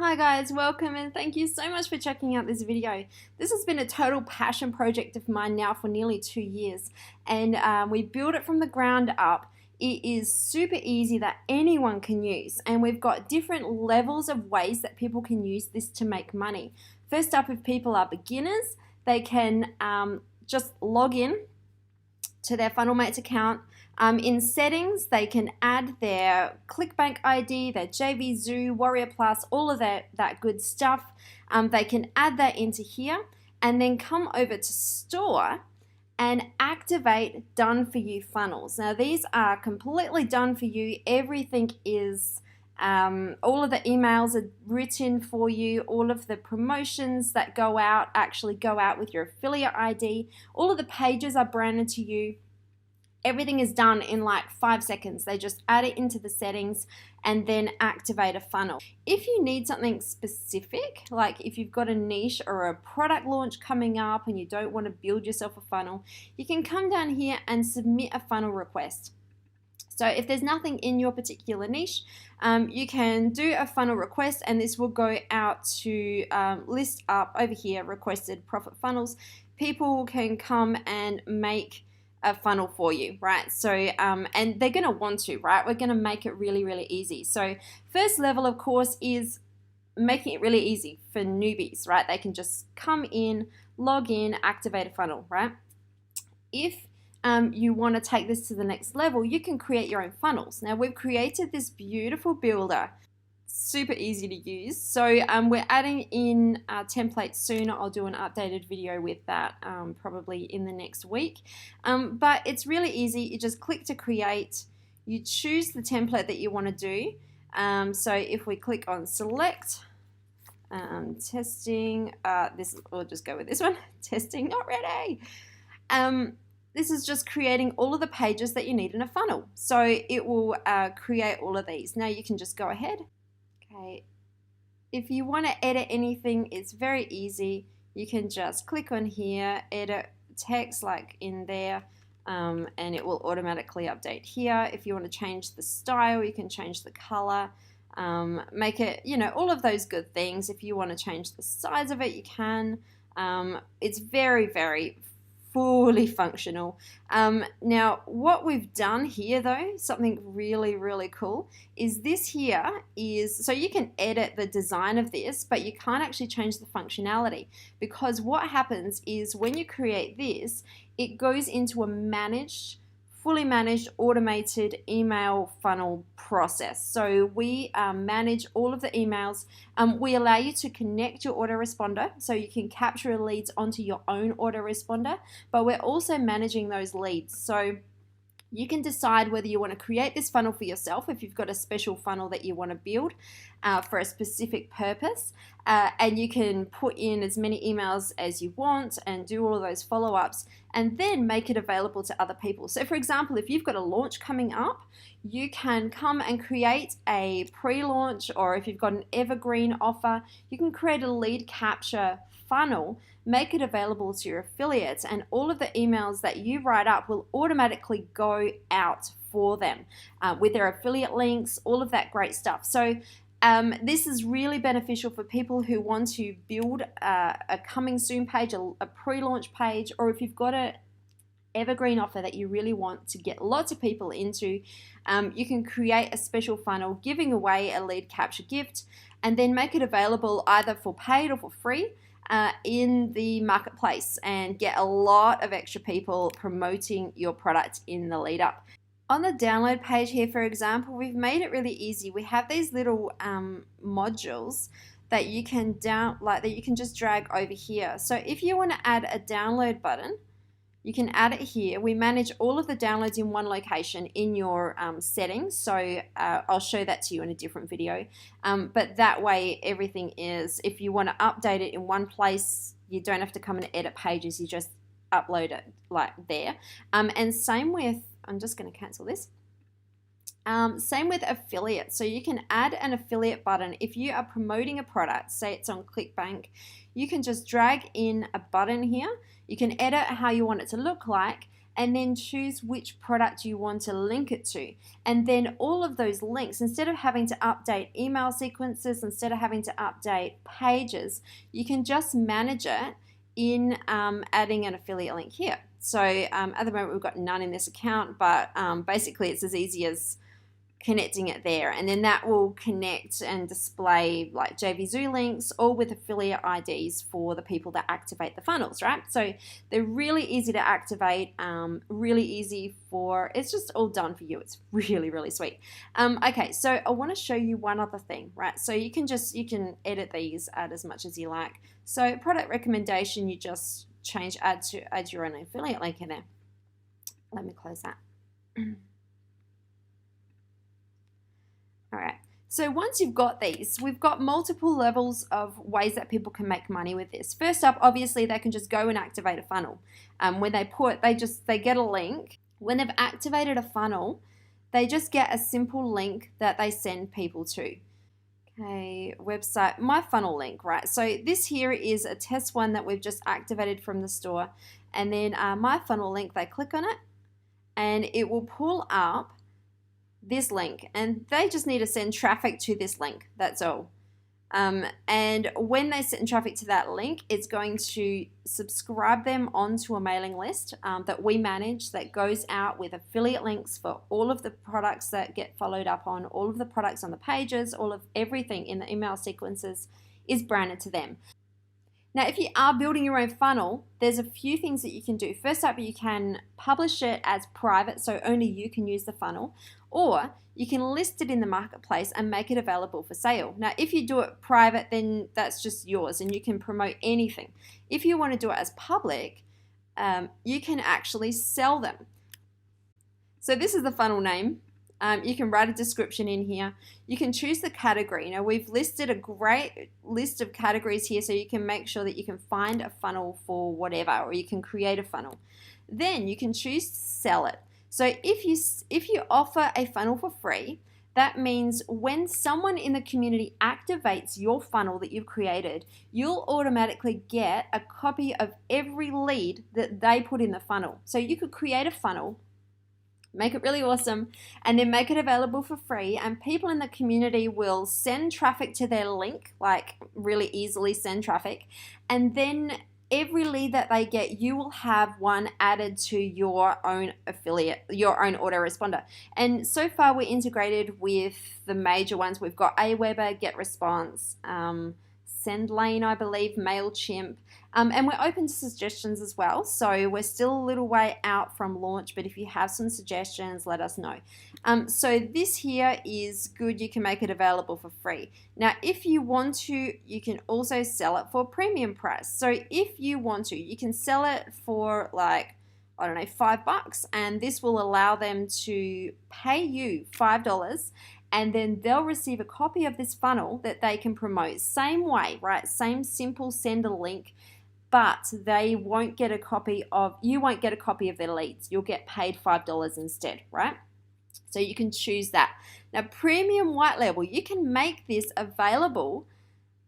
Hi guys, welcome and thank you so much for checking out this video. This has been a total passion project of mine now for nearly 2 years, and we built it from the ground up. It is super easy that anyone can use, and we've got different levels of ways that people can use this to make money. First up, if people are beginners, they can just log in to their Funnelmates account. In settings, they can add their ClickBank ID, their JVZoo, Warrior Plus, all of that good stuff. They can add that into here and then come over to store and activate done for you funnels. Now these are completely done for you. Everything is all of the emails are written for you. All of the promotions that go out actually go out with your affiliate ID. All of the pages are branded to you. Everything is done in like 5 seconds. They just add it into the settings and then activate a funnel. If you need something specific, like if you've got a niche or a product launch coming up and you don't want to build yourself a funnel, you can come down here and submit a funnel request. So if there's nothing in your particular niche, you can do a funnel request, and this will go out to list up over here requested profit funnels. People can come and make a funnel for you, right? So and they're going to want to, right? We're going to make it really, really easy. So first level, of course, is making it really easy for newbies, right? They can just come in, log in, activate a funnel, right? If you want to take this to the next level, you can create your own funnels. Now we've created this beautiful builder, super easy to use. So we're adding in templates soon. I'll do an updated video with that probably in the next week. But it's really easy. You just click to create. You choose the template that you want to do. So if we click on select, testing, we'll just go with this one, testing not ready. This is just creating all of the pages that you need in a funnel. So it will create all of these. Now you can just go ahead. Okay. If you want to edit anything, it's very easy. You can just click on here, edit text like in there, and it will automatically update here. If you want to change the style, you can change the color, make it, all of those good things. If you want to change the size of it, you can. It's very, very fully functional. Now what we've done here though, something really, really cool, is this here is, so you can edit the design of this, but you can't actually change the functionality, because what happens is when you create this, it goes into a fully managed automated email funnel process. So we manage all of the emails. We allow you to connect your autoresponder so you can capture leads onto your own autoresponder, but we're also managing those leads. So you can decide whether you want to create this funnel for yourself if you've got a special funnel that you want to build for a specific purpose, and you can put in as many emails as you want and do all of those follow-ups and then make it available to other people. So for example, if you've got a launch coming up, you can come and create a pre-launch, or if you've got an evergreen offer, you can create a lead capture funnel, make it available to your affiliates, and all of the emails that you write up will automatically go out for them with their affiliate links, all of that great stuff. So this is really beneficial for people who want to build a coming soon page, a pre-launch page, or if you've got an evergreen offer that you really want to get lots of people into. You can create a special funnel giving away a lead capture gift and then make it available either for paid or for free in the marketplace and get a lot of extra people promoting your product in the lead up. On the download page here, for example, we've made it really easy. We have these little modules that you can that you can just drag over here. So if you want to add a download button, you can add it here. We manage all of the downloads in one location in your settings. So I'll show that to you in a different video. But that way everything is, if you want to update it in one place, you don't have to come and edit pages. You just upload it like there. And same with, I'm just going to cancel this. Same with affiliate. So you can add an affiliate button. If you are promoting a product, say it's on ClickBank, you can just drag in a button here. You can edit how you want it to look like, and then choose which product you want to link it to. And then all of those links, instead of having to update email sequences, instead of having to update pages, you can just manage it in adding an affiliate link here. So at the moment we've got none in this account, but basically it's as easy as connecting it there, and then that will connect and display like JVZoo links, all with affiliate IDs for the people that activate the funnels, right? So they're really easy to activate, really easy for, it's just all done for you. It's really, really sweet. Okay, so I want to show you one other thing, right? So you can edit these, add as much as you like. So product recommendation, you just change add your own affiliate link in there. Let me close that. All right, so once you've got these, we've got multiple levels of ways that people can make money with this. First up, obviously, they can just go and activate a funnel. When they get a link. When they've activated a funnel, they just get a simple link that they send people to. Okay, website, my funnel link, right? So this here is a test one that we've just activated from the store. And then my funnel link, they click on it, and it will pull up this link, and they just need to send traffic to this link. That's all. And when they send traffic to that link, it's going to subscribe them onto a mailing list that we manage, that goes out with affiliate links for all of the products that get followed up on, all of the products on the pages, all of everything in the email sequences is branded to them. Now, if you are building your own funnel, there's a few things that you can do. First up, you can publish it as private, so only you can use the funnel, or you can list it in the marketplace and make it available for sale. Now, if you do it private, then that's just yours and you can promote anything. If you want to do it as public, you can actually sell them. So this is the funnel name. You can write a description in here. You can choose the category. Now, we've listed a great list of categories here, so you can make sure that you can find a funnel for whatever, or you can create a funnel. Then you can choose to sell it. So if you offer a funnel for free, that means when someone in the community activates your funnel that you've created, you'll automatically get a copy of every lead that they put in the funnel. So you could create a funnel, make it really awesome, and then make it available for free, and people in the community will send traffic to their link, like really easily send traffic, and then every lead that they get, you will have one added to your own affiliate, your own autoresponder. And so far we're integrated with the major ones. We've got Aweber, GetResponse, SendLane, I believe, MailChimp, and we're open to suggestions as well. So we're still a little way out from launch, but if you have some suggestions, let us know. So this here is good. You can make it available for free. Now, if you want to, you can also sell it for premium price. So if you want to, you can sell it for like, I don't know, $5, and this will allow them to pay you $5, and then they'll receive a copy of this funnel that they can promote. Same way, right? Same simple, send a link, but they won't get a copy of, you won't get a copy of their leads. You'll get paid $5 instead, right? So you can choose that. Now, premium white label, you can make this available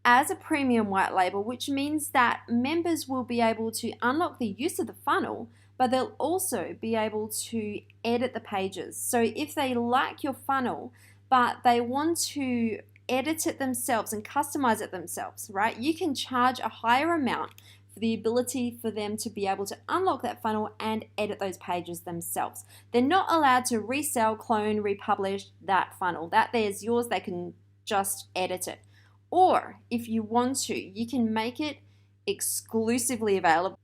as a premium white label, which means that members will be able to unlock the use of the funnel, but they'll also be able to edit the pages. So if they like your funnel, but they want to edit it themselves and customize it themselves, right? You can charge a higher amount for the ability for them to be able to unlock that funnel and edit those pages themselves. They're not allowed to resell, clone, republish that funnel. That there's yours, they can just edit it. Or if you want to, you can make it exclusively available.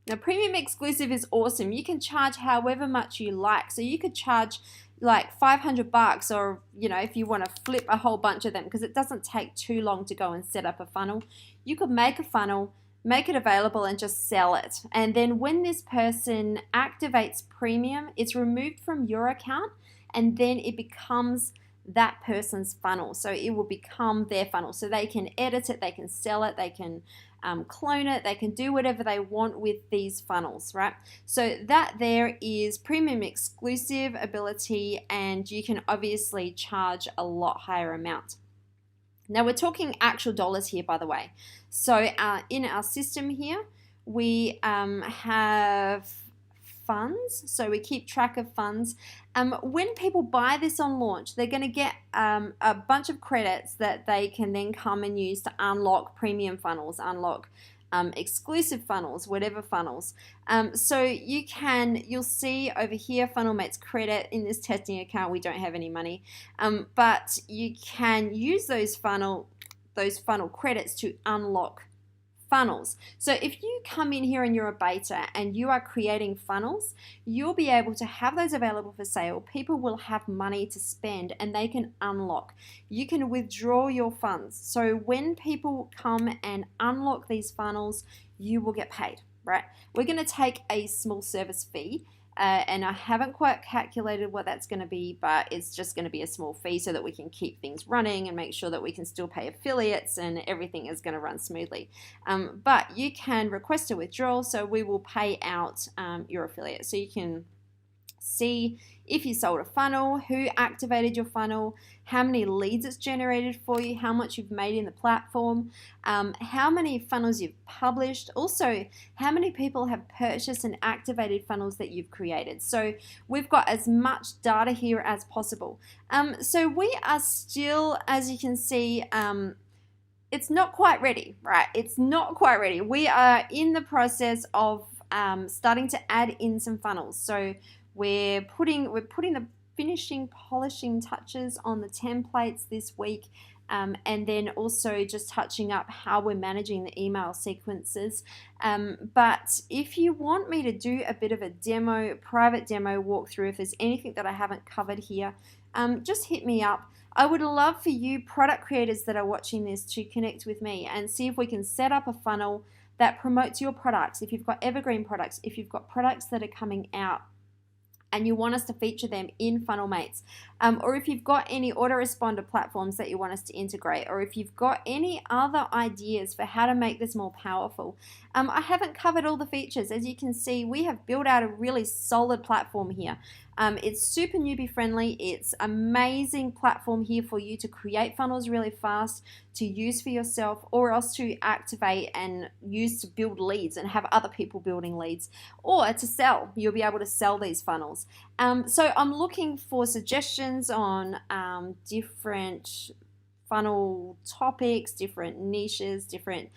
Now, premium exclusive is awesome. You can charge however much you like. So you could charge like $500, or if you want to flip a whole bunch of them, because it doesn't take too long to go and set up a funnel. You could make a funnel, make it available, and just sell it. And then when this person activates premium, it's removed from your account, and then it becomes that person's funnel. So it will become their funnel. So they can edit it, they can sell it, they can clone it, they can do whatever they want with these funnels, right? So that there is premium exclusive ability, and you can obviously charge a lot higher amount. Now we're talking actual dollars here, by the way. So in our system here, we have funds, so we keep track of funds. When people buy this on launch, they're going to get a bunch of credits that they can then come and use to unlock premium funnels, unlock exclusive funnels, whatever funnels. So you'll see over here, Funnelmates credit. In this testing account, we don't have any money, but you can use those funnel credits to unlock funnels. So if you come in here and you're a beta and you are creating funnels, you'll be able to have those available for sale. People will have money to spend and they can unlock. You can withdraw your funds. So when people come and unlock these funnels, you will get paid, right? We're going to take a small service fee. And I haven't quite calculated what that's going to be, but it's just going to be a small fee so that we can keep things running and make sure that we can still pay affiliates and everything is going to run smoothly. But you can request a withdrawal, so we will pay out your affiliate. So you can see if you sold a funnel, who activated your funnel, how many leads it's generated for you, how much you've made in the platform, how many funnels you've published, also how many people have purchased and activated funnels that you've created. So we've got as much data here as possible. So we are still, as you can see, it's not quite ready, right? It's not quite ready. We are in the process of starting to add in some funnels. So we're putting the finishing, polishing touches on the templates this week, and then also just touching up how we're managing the email sequences. But if you want me to do a bit of a demo, private demo walkthrough, if there's anything that I haven't covered here, just hit me up. I would love for you product creators that are watching this to connect with me and see if we can set up a funnel that promotes your products. If you've got evergreen products, if you've got products that are coming out, and you want us to feature them in Funnelmates, or if you've got any autoresponder platforms that you want us to integrate, or if you've got any other ideas for how to make this more powerful. I haven't covered all the features. As you can see, we have built out a really solid platform here. It's super newbie friendly. It's amazing platform here for you to create funnels really fast, to use for yourself, or else to activate and use to build leads and have other people building leads, or to sell. You'll be able to sell these funnels. So I'm looking for suggestions on different funnel topics, different niches, different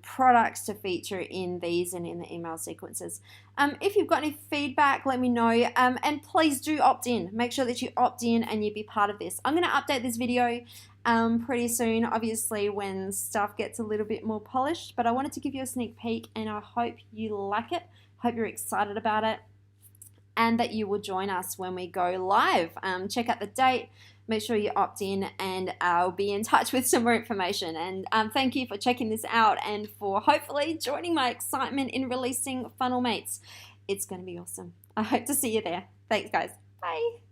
products to feature in these and in the email sequences. If you've got any feedback, let me know, and please do opt in. Make sure that you opt in and you be part of this. I'm going to update this video pretty soon, obviously when stuff gets a little bit more polished, but I wanted to give you a sneak peek and I hope you like it. Hope you're excited about it and that you will join us when we go live. Check out the date. Make sure you opt in and I'll be in touch with some more information. And thank you for checking this out and for hopefully joining my excitement in releasing Funnelmates. It's going to be awesome. I hope to see you there. Thanks, guys. Bye.